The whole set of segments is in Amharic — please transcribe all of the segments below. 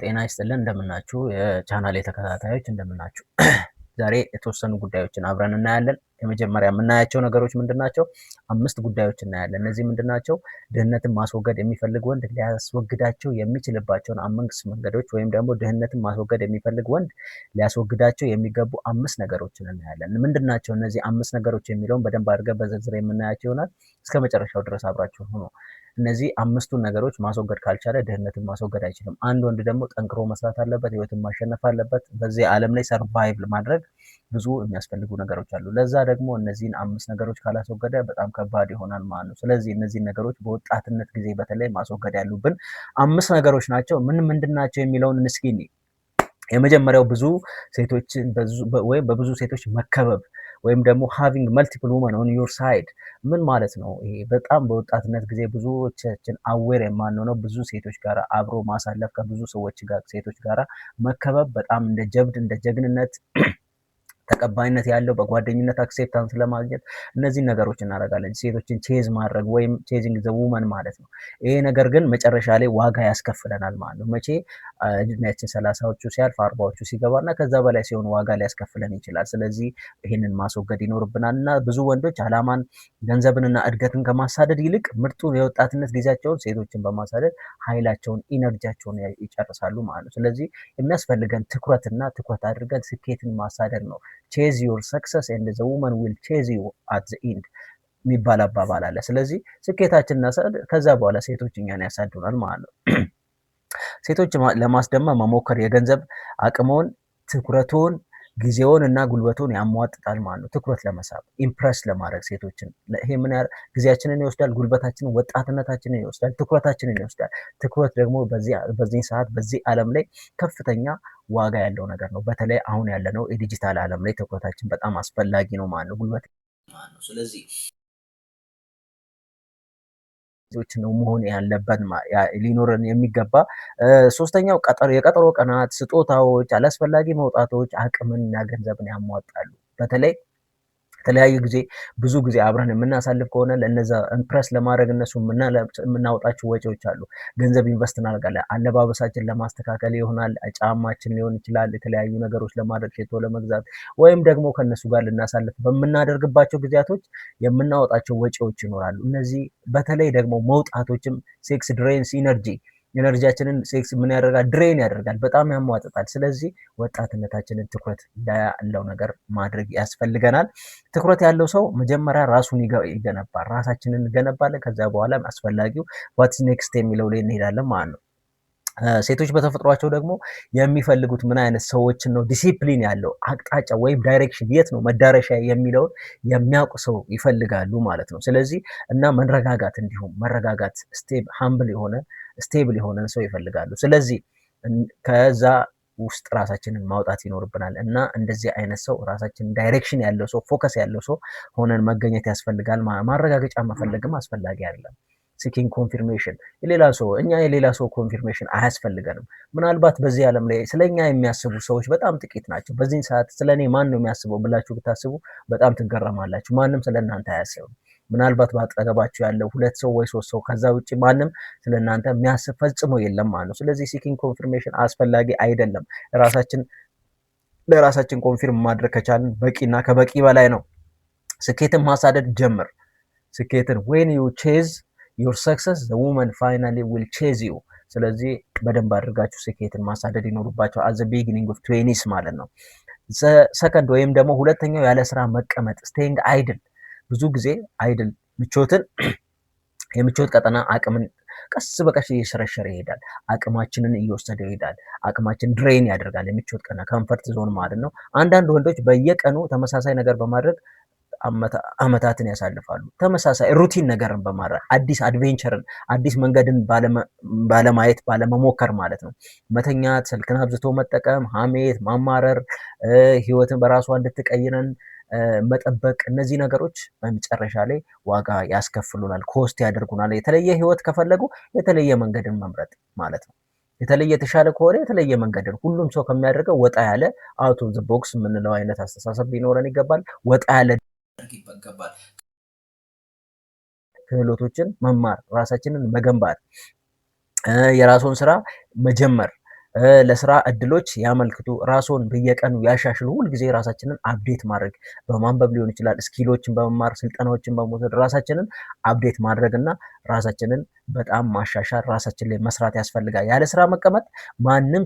ጤና ይስጥልን እንደምናችሁ የቻናሌ ተከታታዮች እንደምናችሁ። ዛሬ የተወሰኑ ጉዳዮችን አብረን እናያለን። የመጀመሪያ የምናያቸው ነገሮች ምንድናቸው? 5 ጉዳዮች እናያለን። እነዚህ ምንድናቸው? ድህነትን ማስወገድ የሚፈልግ ወንድ ሊያስወግዳቸው የሚችልባቸውን 5 መንገዶች ወይም ደግሞ ድህነትን ማስወገድ የሚፈልግ ወንድ ሊያስወግዳቸው የሚገቡ 5 ነገሮችን እናያለን። ምንድናቸው እነዚህ 5 ነገሮች የሚለውን በደንብ አድርገን በዝርዝር የምናያቸው ይሆናል። እስከ መጨረሻው ድረስ አብራችሁ ሁኑ። እነዚህ 5ቱን ነገሮች ማስወገድ ካልቻለ ድህነትን ማስወገድ አይችልም። አንድ ወንድ ደግሞ ጠንክሮ መስራት አለበት፣ ህይወትን ማሸነፍ አለበት። በዚህ ዓለም ላይ ሰርቫይቭ ማድረግ ብዙ የሚያስፈልጉ ነገሮች አሉ። ለዛ ደግሞ እነዚህን 5 ነገሮች ካላስወገደ በጣም ከባድ ይሆናል ማለት ነው። ስለዚህ እነዚህን ነገሮች በወጣትነት ጊዜ በተለይ ማስወገድ ያሉብን 5 ነገሮች ናቸው። ምንድን ናቸው የሚለውን እስኪ የመጀመሪያው ብዙ ሴቶችን ወይም በብዙ ሴቶች መከበብ ወይም ደግሞ ሃቪንግ መልቲፕል ውመን ኦን ዩር ሳይድ ምን ማለት ነው? ይሄ በጣም በወጣትነት ጊዜ ብዙዎቻችን አዌር የማንሆነው ብዙ ሴቶች ጋር አብሮ ማሳለፍ፣ ከብዙ ሴቶች ጋር መከበብ በጣም እንደ ጀብድ እንደ ጀግንነት ተቀባይነት ያለው በጓደኝነት አክሴፕታንስ ለማግኘት እነዚህን ነገሮች እናደርጋለን። ሴቶችን ቼዝ ማድረግ ወይም ቼዚንግ ዘ ውመን ማለት ነው። ይሄ ነገር ግን መጨረሻ ላይ ዋጋ ያስከፍለናል ማለት ነው። መቼ እድሜያችን 30ዎቹ ሲያልፍ 40ዎቹ ሲገባና ከዛ በላይ ሲሆን ዋጋ ሊያስከፍለን ይችላል። ስለዚህ ይህንን ማስወገድ ይኖርብናል እና ብዙ ወንዶች አላማን ገንዘብንና እድገትን ከማሳደድ ይልቅ ምርጡን የወጣትነት ጊዜያቸውን ሴቶችን በማሳደድ ኃይላቸውን ኢነርጂያቸውን ይጨርሳሉ ማለት ነው። ስለዚህ የሚያስፈልገን ትኩረት አድርገን ስኬትን ማሳደድ ነው። ቼዝ ዩር ሰክሰስ ኤንድ ዘ ውመን ዊል ቼዝ ዩ አት ዘ ኢንድ የሚባል አባባል አለ። ስለዚህ ስኬታችን እናሳድ፣ ከዛ በኋላ ሴቶች እኛን ያሳድዱናል ማለት ነው። ሴቶች ለማስደመም መሞከር የገንዘብ አቅሞን፣ ትኩረቱን፣ ጊዜውን እና ጉልበቱን ያሟጥጣል ማለት ነው። ትኩረት ለመሳብ ኢምፕረስ ለማድረግ ሴቶችን ይሄ ምን ያህል ጊዜያችንን ይወስዳል? ጉልበታችንን፣ ወጣትነታችንን ይወስዳል፣ ትኩረታችንን ይወስዳል። ትኩረት ደግሞ በዚህ ሰዓት በዚህ ዓለም ላይ ከፍተኛ ዋጋ ያለው ነገር ነው። በተለይ አሁን ያለነው የዲጂታል ዓለም ላይ ትኩረታችን በጣም አስፈላጊ ነው ማለት ነው። ጉልበት ማለት ነው። ስለዚህ ነው መሆን ያለበት ሊኖረን የሚገባ። ሶስተኛው የቀጠሮ ቀናት፣ ስጦታዎች፣ አላስፈላጊ መውጣቶች አቅምንና ገንዘብን ያሟጣሉ። በተለይ የተለያዩ ብዙ ጊዜ አብረን የምናሳልፍ ከሆነ ለነዛ ኢምፕረስ ለማድረግ እነሱ የምናወጣቸው ወጪዎች አሉ። ገንዘብ ኢንቨስት እናደርጋለን። አለባበሳችን ለማስተካከል ይሆናል፣ ጫማችን ሊሆን ይችላል፣ የተለያዩ ነገሮች ለማድረግ ሽቶ ለመግዛት ወይም ደግሞ ከነሱ ጋር ልናሳልፍ በምናደርግባቸው ጊዜያቶች የምናወጣቸው ወጪዎች ይኖራሉ። እነዚህ በተለይ ደግሞ መውጣቶችም ሴክስ ድሬንስ ኢነርጂያችንን ሴክስ ምን ያደርጋል? ድሬን ያደርጋል፣ በጣም ያሟጥጣል። ስለዚህ ወጣትነታችንን ትኩረት ያለው ነገር ማድረግ ያስፈልገናል። ትኩረት ያለው ሰው መጀመሪያ ራሱን ይገነባል፣ ራሳችንን እንገነባለን። ከዛ በኋላ አስፈላጊው ዋትስ ኔክስት የሚለው ላይ እንሄዳለን ማለት ነው። ሴቶች በተፈጥሯቸው ደግሞ የሚፈልጉት ምን አይነት ሰዎችን ነው? ዲሲፕሊን ያለው አቅጣጫ ወይም ዳይሬክሽን፣ የት ነው መዳረሻ የሚለውን የሚያውቁ ሰው ይፈልጋሉ ማለት ነው። ስለዚህ እና መረጋጋት፣ እንዲሁም መረጋጋት ስቴብል የሆነ ሰው ይፈልጋሉ። ስለዚህ ከዛ ውስጥ ራሳችንን ማውጣት ይኖርብናል እና እንደዚህ አይነት ሰው ራሳችንን ዳይሬክሽን ያለው ሰው ፎከስ ያለው ሰው ሆነን መገኘት ያስፈልጋል። ማረጋገጫ መፈለግም አስፈላጊ አይደለም። ሲኪንግ ኮንፊርሜሽን የሌላ ሰው ኮንፊርሜሽን አያስፈልገንም። ምናልባት በዚህ ዓለም ላይ ስለኛ የሚያስቡ ሰዎች በጣም ጥቂት ናቸው። በዚህን ሰዓት ስለኔ ማን ነው የሚያስበው ብላችሁ ብታስቡ በጣም ትገረማላችሁ። ማንም ስለእናንተ አያስብም። ምናልባት በአጠገባችሁ ያለው 2 ሰው ወይ 3 ሰው፣ ከዛ ውጭ ማንም ስለእናንተ የሚያስብ ፈጽሞ የለም ማለት ነው። ስለዚህ ሲኪንግ ኮንፊርሜሽን አስፈላጊ አይደለም። ለራሳችን ኮንፊርም ማድረግ ከቻልን በቂና ከበቂ በላይ ነው። ስኬትን ማሳደድ ጀምር። ስኬትን when you chase your success the woman finally will chase you። ስለዚህ በደንብ አድርጋችሁ ስኬትን ማሳደድ ይኖርባቸው at the beginning of 20s ማለት ነው። ሰከንድ ወይም ደግሞ ሁለተኛው ያለ ስራ መቀመጥ staying idle። ብዙ ጊዜ አይድል የምቾት ቀጠና አቅምን ቀስ በቀስ እየሸረሸረ ይሄዳል። አቅማችንን እየወሰደ ይሄዳል። አቅማችን ድሬን ያደርጋል። የምቾት ቀጠና ኮምፈርት ዞን ማለት ነው። አንዳንድ ወንዶች በየቀኑ ተመሳሳይ ነገር በማድረግ አመታትን ያሳልፋሉ። ተመሳሳይ ሩቲን ነገርን በማድረግ አዲስ አድቬንቸርን፣ አዲስ መንገድን ባለማየት ባለመሞከር ማለት ነው። መተኛት፣ ስልክን አብዝቶ መጠቀም፣ ሐሜት፣ ማማረር፣ ህይወትን በራሷ እንድትቀይረን መጠበቅ፣ እነዚህ ነገሮች በመጨረሻ ላይ ዋጋ ያስከፍሉናል፣ ኮስት ያደርጉናል። የተለየ ህይወት ከፈለጉ የተለየ መንገድን መምረጥ ማለት ነው። የተለየ የተሻለ ከሆነ የተለየ መንገድን ሁሉም ሰው ከሚያደርገው ወጣ ያለ አውት ኦፍ ዘ ቦክስ የምንለው አይነት አስተሳሰብ ሊኖረን ይገባል። ወጣ ያለ ይገባል። ክህሎቶችን መማር፣ ራሳችንን መገንባት፣ የራስዎን ስራ መጀመር፣ ለስራ እድሎች ያመልክቱ፣ ራስዎን በየቀኑ ያሻሽሉ። ሁልጊዜ ራሳችንን አፕዴት ማድረግ በማንበብ ሊሆን ይችላል፣ ስኪሎችን በመማር ስልጠናዎችን በመውሰድ ራሳችንን አፕዴት ማድረግ እና ራሳችንን በጣም ማሻሻል፣ ራሳችን ላይ መስራት ያስፈልጋል። ያለ ስራ መቀመጥ ማንንም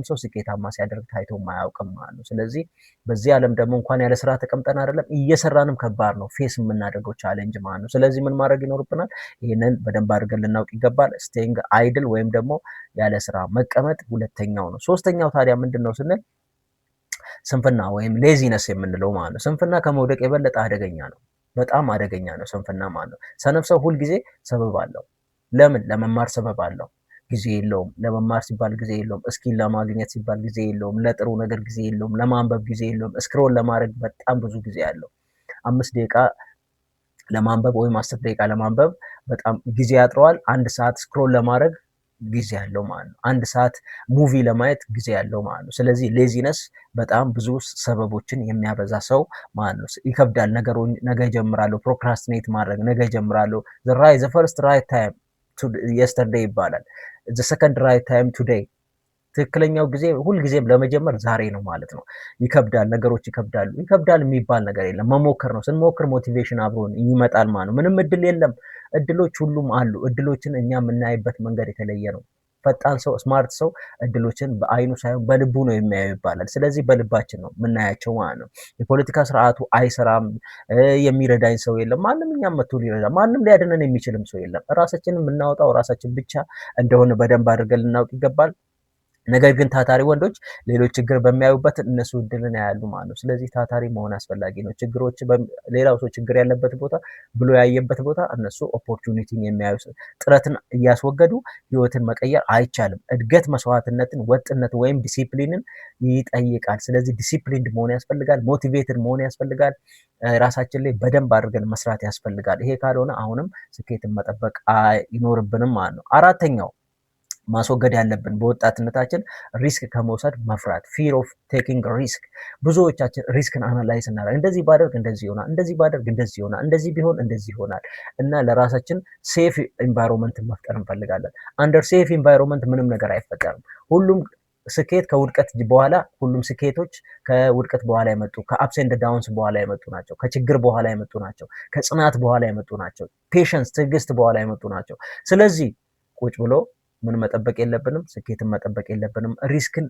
ሰው ስኬታማ ሲያደርግ ታይቶ አያውቅም ማለት ነው። ስለዚህ በዚህ ዓለም ደግሞ እንኳን ያለ ስራ ተቀምጠን አይደለም እየሰራንም ከባድ ነው ፌስ የምናደርገው ቻሌንጅ ማለት ነው። ስለዚህ ምን ማድረግ ይኖርብናል? ይህንን በደንብ አድርገን ልናውቅ ይገባል። ስቴይንግ አይድል ወይም ደግሞ ያለ ስራ መቀመጥ ሁለተኛው ነው። ሶስተኛው ታዲያ ምንድን ነው ስንል ስንፍና ወይም ሌዚነስ የምንለው ማለት ነው። ስንፍና ከመውደቅ የበለጠ አደገኛ ነው። በጣም አደገኛ ነው ስንፍና ማለት ነው። ሰነፍ ሰው ሁልጊዜ ሰበብ አለው። ለምን? ለመማር ሰበብ አለው፣ ጊዜ የለውም። ለመማር ሲባል ጊዜ የለውም። እስኪል ለማግኘት ሲባል ጊዜ የለውም። ለጥሩ ነገር ጊዜ የለውም። ለማንበብ ጊዜ የለውም። ስክሮል ለማድረግ በጣም ብዙ ጊዜ አለው። 5 ደቂቃ ለማንበብ ወይም 10 ደቂቃ ለማንበብ በጣም ጊዜ ያጥረዋል። 1 ሰዓት ስክሮል ለማድረግ ጊዜ ያለው ማለት ነው። 1 ሰዓት ሙቪ ለማየት ጊዜ ያለው ማለት ነው። ስለዚህ ሌዚነስ በጣም ብዙ ሰበቦችን የሚያበዛ ሰው ማለት ነው። ይከብዳል። ነገ ጀምራለሁ፣ ፕሮክራስቲኔት ማድረግ ነገ ጀምራለሁ። ዘ ፈርስት ራይት ታይም የስተርዴይ ይባላል። ዘ ሰከንድ ራይት ታይም ቱዴይ። ትክክለኛው ጊዜ ሁልጊዜም ለመጀመር ዛሬ ነው ማለት ነው። ይከብዳል፣ ነገሮች ይከብዳሉ። ይከብዳል የሚባል ነገር የለም፣ መሞከር ነው። ስንሞክር ሞቲቬሽን አብሮን ይመጣል ማለት ነው። ምንም እድል የለም፣ እድሎች ሁሉም አሉ። እድሎችን እኛ የምናይበት መንገድ የተለየ ነው። ፈጣን ሰው ስማርት ሰው እድሎችን በአይኑ ሳይሆን በልቡ ነው የሚያዩ ይባላል። ስለዚህ በልባችን ነው የምናያቸው ማለት ነው። የፖለቲካ ስርዓቱ አይሰራም፣ የሚረዳኝ ሰው የለም፣ ማንም እኛም መጥቶ ሊረዳ ማንም ሊያድነን የሚችልም ሰው የለም። ራሳችንን የምናወጣው ራሳችን ብቻ እንደሆነ በደንብ አድርገን ልናውቅ ይገባል። ነገር ግን ታታሪ ወንዶች ሌሎች ችግር በሚያዩበት እነሱ እድልን ያያሉ ማለት ነው። ስለዚህ ታታሪ መሆን አስፈላጊ ነው። ችግሮች ሌላው ሰው ችግር ያለበት ቦታ ብሎ ያየበት ቦታ እነሱ ኦፖርቹኒቲን የሚያዩ ጥረትን እያስወገዱ ህይወትን መቀየር አይቻልም። እድገት መስዋዕትነትን፣ ወጥነት ወይም ዲሲፕሊንን ይጠይቃል። ስለዚህ ዲሲፕሊንድ መሆን ያስፈልጋል። ሞቲቬትድ መሆን ያስፈልጋል። ራሳችን ላይ በደንብ አድርገን መስራት ያስፈልጋል። ይሄ ካልሆነ አሁንም ስኬትን መጠበቅ አይኖርብንም ማለት ነው። አራተኛው ማስወገድ ያለብን በወጣትነታችን ሪስክ ከመውሰድ መፍራት፣ ፊር ኦፍ ቴኪንግ ሪስክ። ብዙዎቻችን ሪስክን አናላይዝ እናደርግ፣ እንደዚህ ባደርግ እንደዚህ ይሆናል፣ እንደዚህ ባደርግ እንደዚህ ይሆናል፣ እንደዚህ ቢሆን እንደዚህ ይሆናል እና ለራሳችን ሴፍ ኢንቫይሮንመንትን መፍጠር እንፈልጋለን። አንደር ሴፍ ኢንቫይሮንመንት ምንም ነገር አይፈጠርም። ሁሉም ስኬት ከውድቀት በኋላ ሁሉም ስኬቶች ከውድቀት በኋላ የመጡ ከአፕስ ኤንድ ዳውንስ በኋላ የመጡ ናቸው። ከችግር በኋላ የመጡ ናቸው። ከጽናት በኋላ የመጡ ናቸው። ፔሸንስ ትዕግስት በኋላ የመጡ ናቸው። ስለዚህ ቁጭ ብሎ ምን መጠበቅ የለብንም፣ ስኬትን መጠበቅ የለብንም። ሪስክን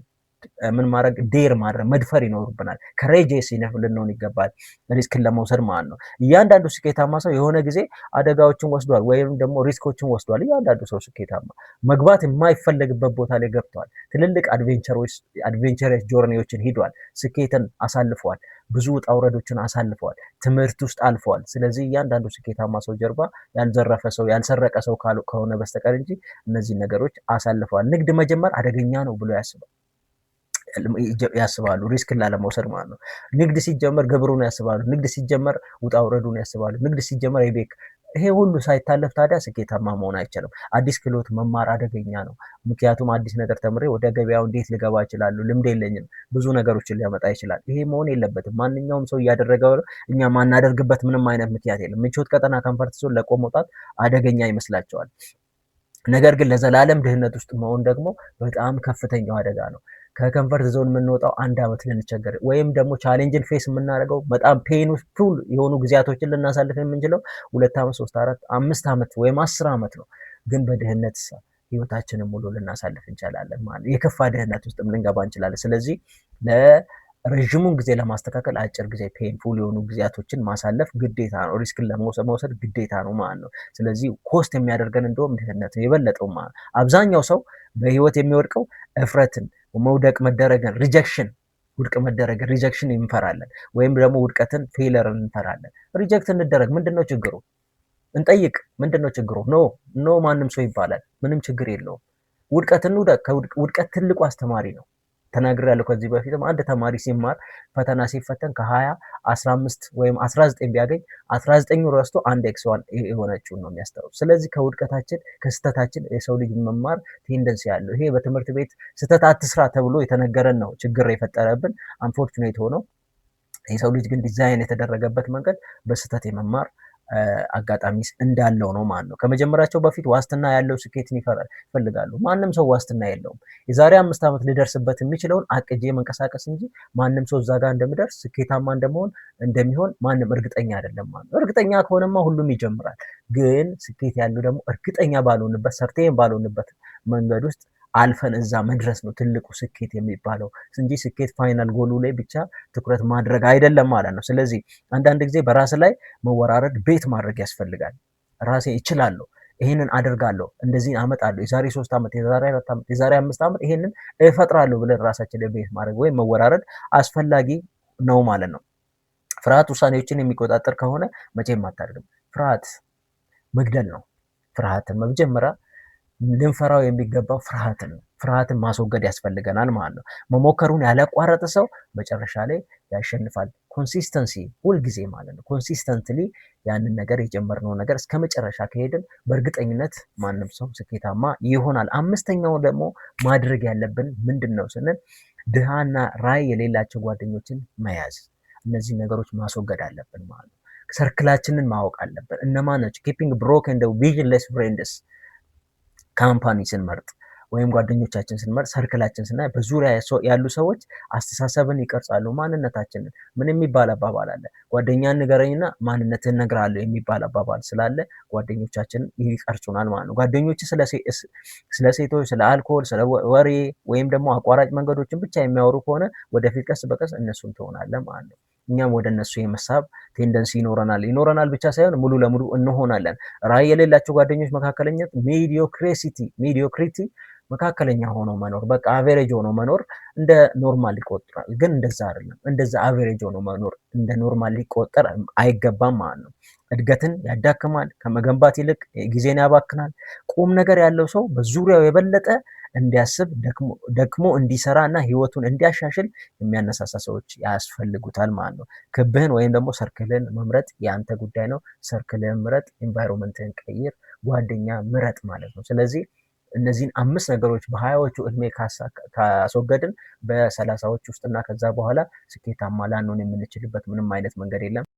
ምን ማድረግ ዴር ማድረግ መድፈር ይኖርብናል። ከሬጀስ ኢነፍ ልንሆን ይገባል ሪስክን ለመውሰድ ማለት ነው። እያንዳንዱ ስኬታማ ሰው የሆነ ጊዜ አደጋዎችን ወስዷል ወይም ደግሞ ሪስኮችን ወስዷል። እያንዳንዱ ሰው ስኬታማ መግባት የማይፈለግበት ቦታ ላይ ገብቷል። ትልልቅ አድቬንቸሮች ጆርኒዎችን ሂዷል። ስኬትን አሳልፈዋል። ብዙ ውጣ ውረዶችን አሳልፈዋል። ትምህርት ውስጥ አልፈዋል። ስለዚህ እያንዳንዱ ስኬታማ ሰው ጀርባ ያልዘረፈ ሰው ያልሰረቀ ሰው ከሆነ በስተቀር እንጂ እነዚህ ነገሮች አሳልፈዋል። ንግድ መጀመር አደገኛ ነው ብሎ ያስባሉ፣ ሪስክን ላለመውሰድ ማለት ነው። ንግድ ሲጀመር ግብሩን ያስባሉ። ንግድ ሲጀመር ውጣ ውረዱን ያስባሉ። ንግድ ሲጀመር የቤክ ይሄ ሁሉ ሳይታለፍ ታዲያ ስኬታማ መሆን አይቻልም። አዲስ ክህሎት መማር አደገኛ ነው። ምክንያቱም አዲስ ነገር ተምሬ ወደ ገበያው እንዴት ልገባ እችላለሁ? ልምድ የለኝም። ብዙ ነገሮችን ሊያመጣ ይችላል። ይሄ መሆን የለበትም። ማንኛውም ሰው እያደረገው እኛ ማናደርግበት ምንም አይነት ምክንያት የለም። ምቾት ቀጠና ኮምፈርት ዞን ለቆ መውጣት አደገኛ ይመስላቸዋል። ነገር ግን ለዘላለም ድህነት ውስጥ መሆን ደግሞ በጣም ከፍተኛው አደጋ ነው። ከኮምፈርት ዞን የምንወጣው 1 ዓመት ልንቸገር ወይም ደግሞ ቻሌንጅን ፌስ የምናደርገው በጣም ፔንፉል የሆኑ ጊዜያቶችን ልናሳልፍ የምንችለው 2 ዓመት 3 4 5 ዓመት ወይም 10 ዓመት ነው። ግን በድህነት ህይወታችንን ሙሉ ልናሳልፍ እንችላለን ማለት የከፋ ድህነት ውስጥ ልንገባ እንችላለን። ስለዚህ ረዥሙን ጊዜ ለማስተካከል አጭር ጊዜ ፔንፉል የሆኑ ጊዜያቶችን ማሳለፍ ግዴታ ነው። ሪስክን ለመውሰድ ግዴታ ነው ማለት ነው። ስለዚህ ኮስት የሚያደርገን እንደውም ድህነት ነው የበለጠው ማለት ነው። አብዛኛው ሰው በህይወት የሚወድቀው እፍረትን፣ መውደቅ፣ መደረግን፣ ውድቅ መደረግን ሪጀክሽን እንፈራለን። ወይም ደግሞ ውድቀትን ፌለርን እንፈራለን። ሪጀክት እንደረግ ምንድነው ችግሩ? እንጠይቅ። ምንድነው ችግሩ? ኖ ማንም ሰው ይባላል። ምንም ችግር የለውም። ውድቀት ትልቁ አስተማሪ ነው። ተናግሬያለሁ ከዚህ በፊትም። አንድ ተማሪ ሲማር ፈተና ሲፈተን ከ20 15 ወይም 19 ቢያገኝ 19ኙ ረስቶ 1x1 የሆነችውን ነው የሚያስታውስ። ስለዚህ ከውድቀታችን ከስተታችን የሰው ልጅ መማር ቴንደንሲ ያለው ይሄ በትምህርት ቤት ስተት አትስራ ተብሎ የተነገረን ነው ችግር የፈጠረብን። አንፎርቹኔት ሆኖ የሰው ልጅ ግን ዲዛይን የተደረገበት መንገድ በስተት የመማር አጋጣሚስ እንዳለው ነው ማለት ነው። ከመጀመራቸው በፊት ዋስትና ያለው ስኬትን ይፈልጋሉ። ማንም ሰው ዋስትና የለውም። የዛሬ 5 ዓመት ሊደርስበት የሚችለውን አቅጄ መንቀሳቀስ እንጂ ማንም ሰው እዛ ጋር እንደምደርስ ስኬታማ እንደሚሆን ማንም እርግጠኛ አይደለም ማለት ነው። እርግጠኛ ከሆነማ ሁሉም ይጀምራል። ግን ስኬት ያለው ደግሞ እርግጠኛ ባልሆንበት ሰርቴን ባልሆንበት መንገድ ውስጥ አልፈን እዛ መድረስ ነው ትልቁ ስኬት የሚባለው እንጂ ስኬት ፋይናል ጎሉ ላይ ብቻ ትኩረት ማድረግ አይደለም ማለት ነው። ስለዚህ አንዳንድ ጊዜ በራስ ላይ መወራረድ ቤት ማድረግ ያስፈልጋል። ራሴ እችላለሁ፣ ይሄንን አደርጋለሁ፣ እንደዚህ አመጣለሁ፣ የዛሬ 3 ዓመት፣ የዛሬ 4 ዓመት፣ የዛሬ 5 ዓመት ይሄንን እፈጥራለሁ ብለን ራሳችን ላይ ቤት ማድረግ ወይም መወራረድ አስፈላጊ ነው ማለት ነው። ፍርሃት ውሳኔዎችን የሚቆጣጠር ከሆነ መቼም አታደርግም። ፍርሃት መግደል ነው። ፍርሃትን መጀመሪያ ልንፈራው የሚገባው ፍርሃትን ነው። ፍርሃትን ማስወገድ ያስፈልገናል ማለት ነው። መሞከሩን ያላቋረጠ ሰው መጨረሻ ላይ ያሸንፋል። ኮንሲስተንሲ ሁልጊዜ ማለት ነው። ኮንሲስተንትሊ ያንን ነገር የጀመርነው ነገር እስከ መጨረሻ ከሄድን በእርግጠኝነት ማንም ሰው ስኬታማ ይሆናል። አምስተኛው ደግሞ ማድረግ ያለብን ምንድን ነው ስንል ድሃና ራዕይ የሌላቸው ጓደኞችን መያዝ። እነዚህ ነገሮች ማስወገድ አለብን ማለት ነው። ሰርክላችንን ማወቅ አለብን። እነማን ናቸው? ኪፒንግ ብሮክ ኤንድ ቪዥንለስ ፍሬንድስ ካምፓኒ ስንመርጥ ወይም ጓደኞቻችን ስንመርጥ ሰርክላችን ስናይ በዙሪያ ያሉ ሰዎች አስተሳሰብን ይቀርጻሉ፣ ማንነታችንን። ምን የሚባል አባባል አለ? ጓደኛን ንገረኝና ማንነትን እነግርሃለሁ የሚባል አባባል ስላለ ጓደኞቻችን ይቀርጹናል ማለት ነው። ጓደኞች ስለ ሴቶች፣ ስለ አልኮል፣ ስለ ወሬ ወይም ደግሞ አቋራጭ መንገዶችን ብቻ የሚያወሩ ከሆነ ወደፊት ቀስ በቀስ እነሱን ትሆናለህ ማለት ነው። እኛም ወደ እነሱ የመሳብ ቴንደንሲ ይኖረናል ብቻ ሳይሆን ሙሉ ለሙሉ እንሆናለን። ራዕይ የሌላቸው ጓደኞች መካከለኛት ሚዲዮክሪቲ መካከለኛ ሆኖ መኖር፣ በቃ አቬሬጅ ሆኖ መኖር እንደ ኖርማል ይቆጠራል። ግን እንደዛ አይደለም። እንደዛ አቬሬጅ ሆኖ መኖር እንደ ኖርማል ሊቆጠር አይገባም ማለት ነው። እድገትን ያዳክማል። ከመገንባት ይልቅ ጊዜን ያባክናል። ቁም ነገር ያለው ሰው በዙሪያው የበለጠ እንዲያስብ ደክሞ እንዲሰራ እና ህይወቱን እንዲያሻሽል የሚያነሳሳ ሰዎች ያስፈልጉታል ማለት ነው። ክብህን ወይም ደግሞ ሰርክልህን መምረጥ የአንተ ጉዳይ ነው። ሰርክልህን ምረጥ፣ ኤንቫይሮንመንትህን ቀይር፣ ጓደኛ ምረጥ ማለት ነው። ስለዚህ እነዚህን 5 ነገሮች በ20ዎቹ እድሜ ካስወገድን በ30ዎች ውስጥና ከዛ በኋላ ስኬታማ ላንሆን የምንችልበት ምንም አይነት መንገድ የለም።